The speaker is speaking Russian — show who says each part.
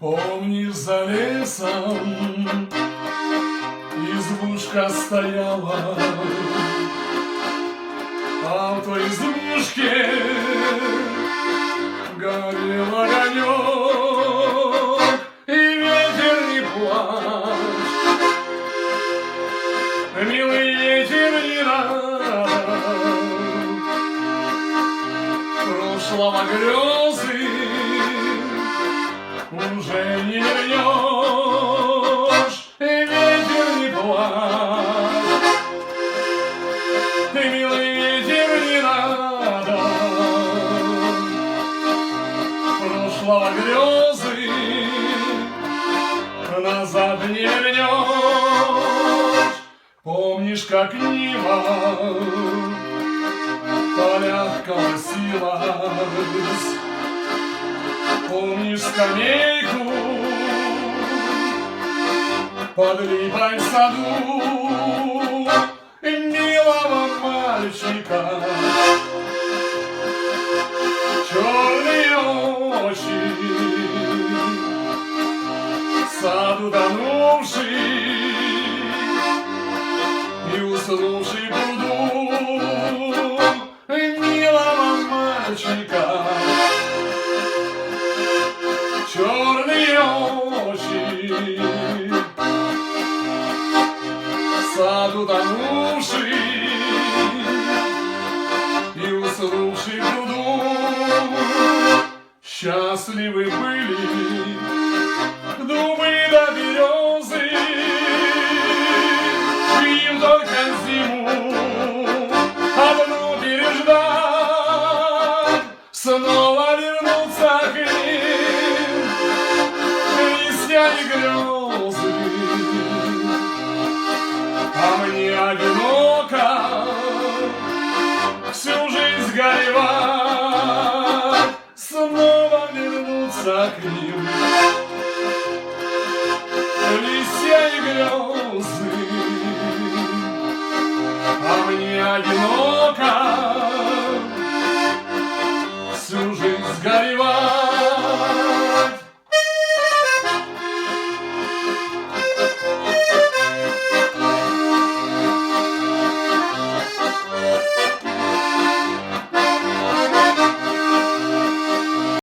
Speaker 1: Помнишь, за лесом избушка стояла, а в той избушке горел огонек, и ветер не плачь, милый ветер, не надо прошлого грезы уже не вернешь, и ветер не плачь, ты, милый ветер, не надо прошлого грезы назад не вернешь. Помнишь, как Нива в полях колосилась? Помнишь скамейку под липой в саду милого мальчика? Черные очи, в сад утонувший и уснувший пруду милого мальчика. Черные очи, сад утонувший и уснувший в пруду. Счастливы были дубы до березы, им только зиму одну переждать, снова вернуться к ним листья и грезы. А мне одиноко всю жизнь горевать, снова вернуться к ним листья и грезы. А мне одиноко всю жизнь горевать.